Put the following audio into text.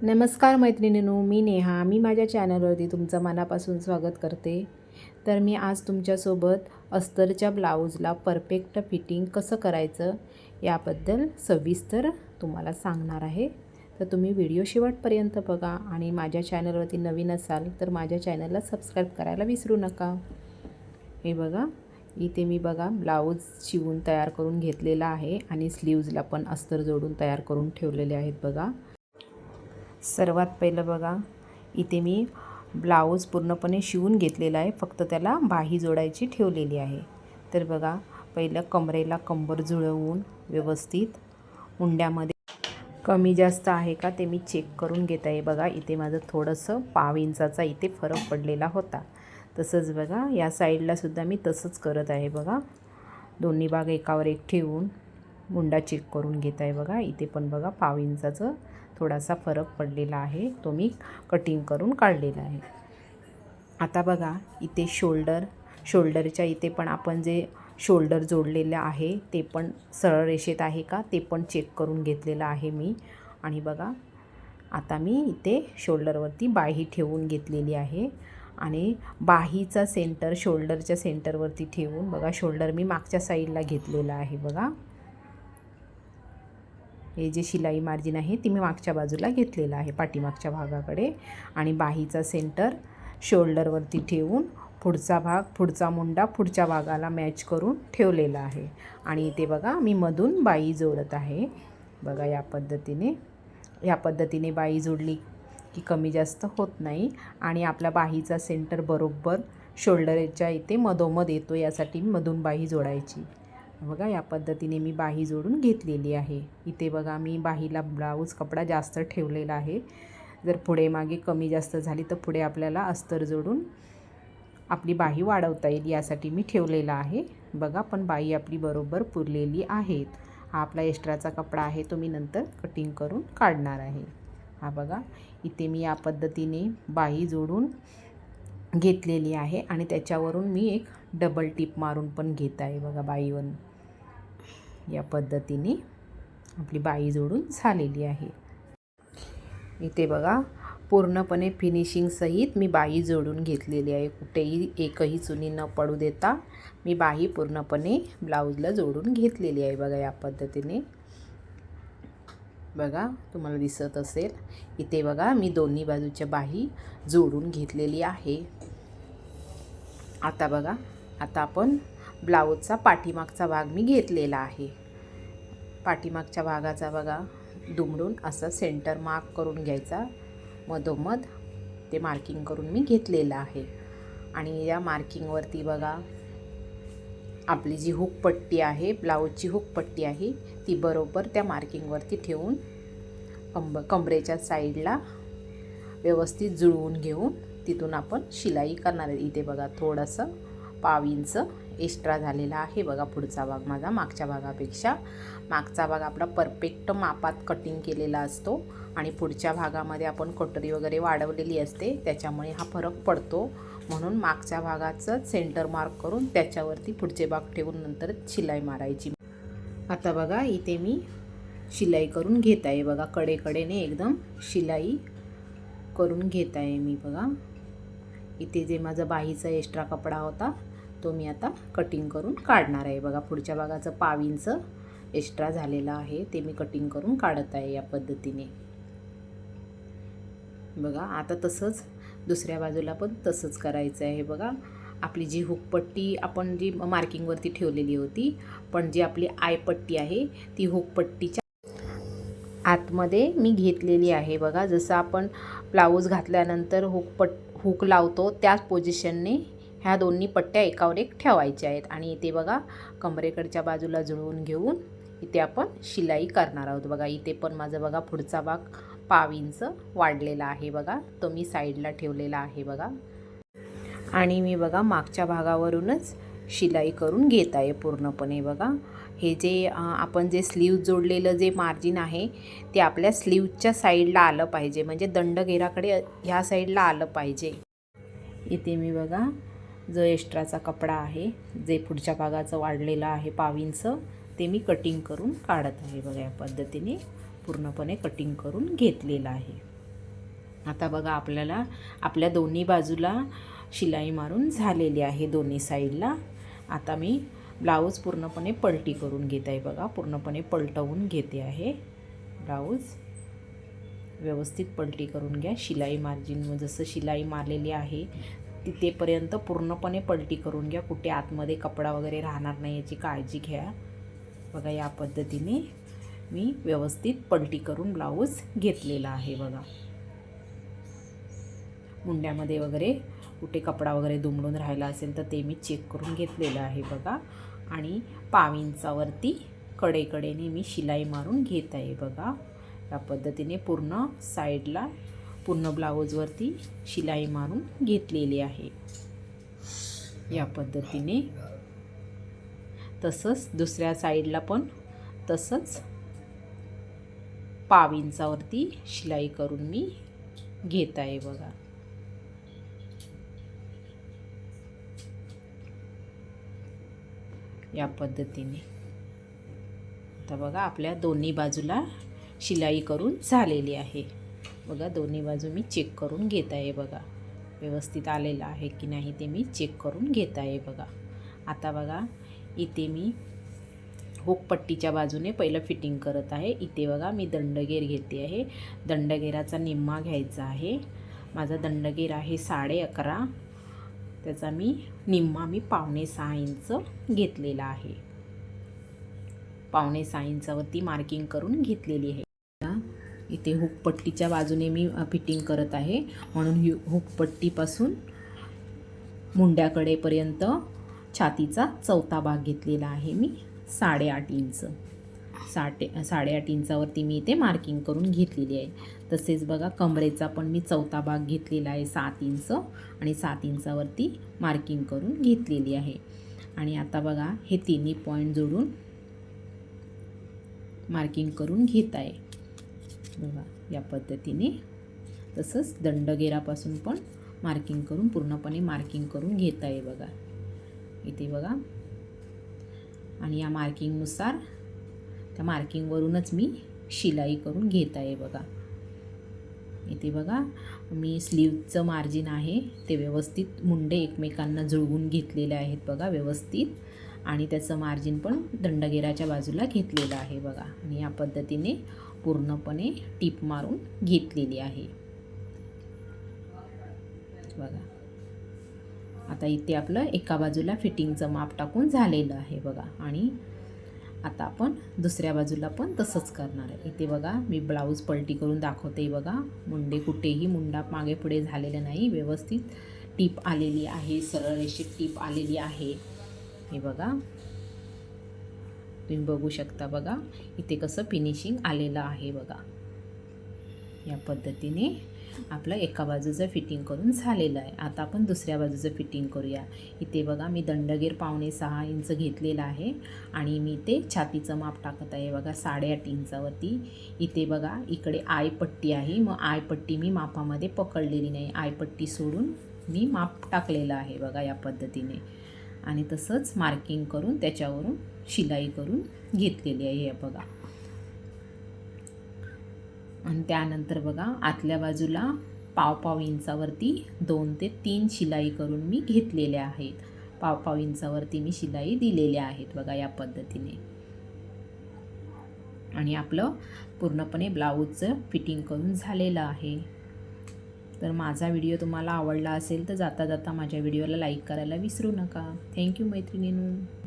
नमस्कार मैत्रिणींनो, मी नेहा. मी माझ्या चॅनलवरती तुमचं मनापासून स्वागत करते. तर मी आज तुमच्यासोबत अस्तरच्या ब्लाऊजला परफेक्ट फिटिंग कसं करायचं याबद्दल सविस्तर तुम्हाला सांगणार आहे. तर तुम्ही व्हिडिओ शेवटपर्यंत बघा आणि माझ्या चॅनलवरती नवीन असाल तर माझ्या चॅनलला सबस्क्राईब करायला विसरू नका. हे बघा, इथे मी ब्लाऊज शिवून तयार करून घेतलेला आहे आणि स्लीव्जला पण अस्तर जोडून तयार करून ठेवलेले आहेत. बघा, सर्वात पहिलं इथे मी ब्लाऊज पूर्णपणे शिवून घेतलेला आहे, फक्त त्याला बाही जोडायची ठेवलेली आहे. तर बघा, पहिलं कमरेला कंबर जुळवून व्यवस्थित मुंड्यामध्ये कमी जास्त आहे का ते मी चेक करून घेत आहे. बघा, इथे माझं थोडंसं पाव इंचाचा इथे फरक पडलेला होता. तसंच बघा, या साईडला सुद्धा मी तसंच करत आहे. बघा, दोन्ही भाग एकावर एक ठेवून मुंडा चेक करून घेत आहे. बघा, इथे पण बघा पाव इंचाचं थोडासा फरक पडलेला आहे, तो मी कटिंग करून काढलेला आहे. आता बघा, इथे शोल्डरच्या इथे पण आपण जे शोल्डर जोडलेले आहे ते पण सरळ रेषेत आहे का ते पण चेक करून घेतलेलं आहे मी. आणि बघा, आता मी इथे शोल्डरवरती बाही ठेवून घेतलेली आहे आणि बाहीचा सेंटर शोल्डरच्या सेंटरवरती ठेवून बघा, शोल्डर मी मागच्या साईडला घेतलेला आहे. बघा, हे जे शिलाई मार्जिन आहे ती मी मागच्या बाजूला घेतलेलं आहे, पाठीमागच्या भागाकडे. आणि बाहीचा सेंटर शोल्डरवरती ठेवून पुढचा मुंडा पुढच्या भागाला मॅच करून ठेवलेला आहे. आणि इथे बघा, मी मधून बाही जोडत आहे. बघा, या पद्धतीने बाही जोडली की कमी जास्त होत नाही आणि आपल्या बाहीचा सेंटर बरोबर शोल्डरच्या इथे मधोमध येतो, यासाठी मधून बाही जोडायची. बघा, या पद्धतीने मी बाही जोडून घेतलेली आहे. इथे बघा, मी बाहीला ब्लाऊज कपडा जास्त ठेवलेला आहे. जर पुढे मागे कमी जास्त झाली तर पुढे आपल्याला अस्तर जोडून आपली बाही वाढवता येईल, यासाठी मी ठेवलेला आहे. बघा, पण बाही आपली बरोबर पुरलेली आहेत. हा आपला एक्स्ट्राचा कपडा आहे, तो मी नंतर कटिंग करून काढणार आहे. हा बघा, इथे मी या पद्धतीने बाही जोडून घेतलेली आहे आणि त्याच्यावरून मी एक डबल टिप मारून पण घेत आहे. बघा, बाहीवरून या पद्धतीने आपली बाही जोडून झालेली आहे. इथे बघा, पूर्णपणे फिनिशिंग सहित मी बाही जोडून घेतलेली आहे. कुठेही एकही चुनी न पडू देता मी बाही पूर्णपणे ब्लाऊजला जोडून घेतलेली आहे. बघा, या पद्धतीने बघा, तुम्हाला दिसत असेल. इथे बघा, मी दोन्ही बाजूच्या बाही जोडून घेतलेली आहे. आता बघा, आता आपण ब्लाऊजचा पाठीमागचा भाग मी घेतलेला आहे. पाठीमागच्या भागाचा बघा, दुमडून असं सेंटर मार्क करून घ्यायचा, मधोमध ते मार्किंग करून मी घेतलेलं आहे. आणि या मार्किंगवरती बघा, आपली जी हुक पट्टी आहे, ब्लाऊजची हुक पट्टी आहे, ती बरोबर त्या मार्किंगवरती ठेवून कमरेच्या साईडला व्यवस्थित जुळवून घेऊन तिथून आपण शिलाई करणार आहे. इथे बघा, थोडंसं पाव इंच एक्स्ट्रा झालेला आहे. बघा, पुढचा भाग माझा मागच्या भागापेक्षा, मागचा भाग आपला परफेक्ट मापात कटिंग केलेला असतो आणि पुढच्या भागामध्ये आपण कटोरी वगैरे वाढवलेली असते, त्याच्यामुळे हा फरक पडतो. म्हणून मागच्या भागाचं सेंटर मार्क करून त्याच्यावरती पुढचे भाग ठेवून नंतर शिलाई मारायची. आता बघा, इथे मी शिलाई करून घेत आहे. बघा, कडेकडेने एकदम शिलाई करून घेत आहे मी. बघा, इथे जे माझा बाहीचा एक्स्ट्रा कपडा होता तो मी आता कटिंग करून काढणार आहे. बघा, पुढच्या भागाचं पाव इंच एक्स्ट्रा झालेला आहे, ते मी कटिंग करून काढत आहे या पद्धतीने. बघा, आता तसंच दुसऱ्या बाजूला पण तसंच करायचं आहे. बघा, आपली जी हुकपट्टी आपण जी मार्किंगवरती ठेवलेली होती, पण जी आपली आयपट्टी आहे ती हुकपट्टीच्या आतमध्ये मी घेतलेली आहे. बघा, जसं आपण ब्लाऊज घातल्यानंतर हुक लावतो त्याच पोझिशनने ह्या दोन्ही पट्ट्या एकावर एक ठेवायच्या आहेत. आणि इथे बघा, कमरेकडच्या बाजूला जुळवून घेऊन इथे आपण शिलाई करणार आहोत. बघा, इथे पण माझं बघा पुढचा भाग पाव इंच वाढलेला आहे. बघा, तो मी साईडला ठेवलेला आहे. बघा, आणि मी बघा मागच्या भागावरूनच शिलाई करून घेत आहे पूर्णपणे. बघा, हे जे आपण जे स्लीव जोडलेलं जे मार्जिन आहे ते आपल्या स्लीवच्या साईडला आलं पाहिजे, म्हणजे दंडघेराकडे ह्या साईडला आलं पाहिजे. इथे मी बघा, जो एक्स्ट्राचा कपडा आहे, जे पुढच्या भागाचं वाढलेलं आहे पाव इंच, ते मी कटिंग करून काढत आहे. बघा, या पद्धतीने पूर्णपणे कटिंग करून घेतलेलं आहे. आता बघा आपल्याला आपल्या दोन्ही बाजूला शिलाई मारून झालेली आहे दोन्ही साईडला. आता मी ब्लाऊज पूर्णपणे पलटी करून घेत आहे बघा. पूर्णपणे पलटवून घेते आहे ब्लाऊज. व्यवस्थित पलटी करून घ्या. शिलाई मार्जिन जसं शिलाई मारलेली आहे तिथेपर्यंत पूर्णपणे पलटी करून घ्या. कुठे आतमध्ये कपडा वगैरे राहणार नाही याची काळजी घ्या. बघा या पद्धतीने मी व्यवस्थित पलटी करून ब्लाऊज घेतलेला आहे बघा. मुंड्यामध्ये वगैरे कुठे कपडा वगैरे दुमडून राहिला असेल तर ते मी चेक करून घेतलेलं आहे बघा. आणि पाव इंचावरती कडेकडेने मी शिलाई मारून घेत आहे बघा. या पद्धतीने पूर्ण साईडला पूर्ण ब्लाऊजवरती शिलाई मारून घेतलेली आहे या पद्धतीने. तसंच दुसऱ्या साईडला पण तसंच पाव इंचावरती शिलाई करून मी घेत आहे बघा. या पद्धतीने आता बघा आपल्या दोन्ही बाजूला शिलाई करून झालेली आहे बघा. दोन्ही बाजू मी चेक करून घेत आहे बघा. व्यवस्थित आलेलं आहे की नाही ते मी चेक करून घेत आहे बघा. आता बघा इथे मी हुकपट्टीच्या बाजूने पहिलं फिटिंग करत आहे. इथे बघा मी दंडगेर घेते आहे. दंडगेराचा निम्मा घ्यायचा आहे. माझा दंडगेर आहे 11.5. त्याचा निम्मा मी 5.5 इंच घेतलेला आहे. 5.5 इंचावरती मार्किंग करून घेतलेली आहे. इथे हुकपट्टीच्या बाजूने मी फिटिंग करत आहे म्हणून हुकपट्टीपासून मुंड्याकडेपर्यंत छातीचा चौथा भाग घेतलेला आहे मी 8.5 इंच. 8.5 इंचावरती मी इथे मार्किंग करून घेतलेली आहे. तसेच बघा कमरेचा पण मी चौथा भाग घेतलेला आहे 7 इंच आणि 7 इंचावरती मार्किंग करून घेतलेली आहे. आणि आता बघा हे तिन्ही पॉईंट जोडून मार्किंग करून घेत आहे बघा या पद्धतीने. तसंच दंडगेरापासून पण मार्किंग करून पूर्णपणे मार्किंग करून घेत आहे बघा इथे बघा. आणि या मार्किंगनुसार त्या मार्किंगवरूनच मी शिलाई करून घेत आहे बघा. इथे बघा मी स्लीवचं मार्जिन आहे ते व्यवस्थित मुंडे एकमेकांना जुळवून घेतलेले आहेत बघा व्यवस्थित. आणि त्याचं मार्जिन पण दंडगेराच्या बाजूला घेतलेलं आहे बघा. आणि या पद्धतीने पूर्णपणे टीप मारून घेतलेली आहे बघा. आता इथे आपलं एका बाजूला फिटिंगचं माप टाकून झालेलं आहे बघा. आणि आता आपण दुसऱ्या बाजूला पण तसंच करणार आहे. इथे बघा मी ब्लाऊज पलटी करून दाखवते बघा. मुंडे कुठेही मुंडा मागे पुढे झालेलं नाही. व्यवस्थित टीप आलेली आहे. सरळ रेषेत टीप आलेली आहे हे बघा. तुम्ही बघू शकता बघा इथे कसं फिनिशिंग आलेलं आहे बघा. या पद्धतीने आपलं एका बाजूचं फिटिंग करून झालेलं आहे. आता आपण दुसऱ्या बाजूचं फिटिंग करूया. इथे बघा मी दंडगेर 5.5 इंच घेतलेला आहे आणि मी ते छातीचं माप टाकत आहे बघा 8.5 इंचावरती. इथे बघा इकडे आयपट्टी आहे. मग आयपट्टी मी मापामध्ये पकडलेली नाही. आयपट्टी सोडून मी माप टाकलेलं आहे बघा या पद्धतीने. आणि तसंच मार्किंग करून त्याच्यावरून शिलाई करून घेतलेली आहे हे बघा. आणि त्यानंतर बघा आतल्या बाजूला पाव इंचावरती 2 ते 3 शिलाई करून मी घेतलेल्या आहेत. पाव इंचावरती मी शिलाई दिलेल्या आहेत बघा या पद्धतीने. आणि आपलं पूर्णपणे ब्लाऊजचं फिटिंग करून झालेलं आहे. तर माझा व्हिडिओ तुम्हाला आवडला असेल तर जाता जाता माझ्या व्हिडिओला लाईक करायला विसरू नका. थँक्यू मैत्रिणींनो.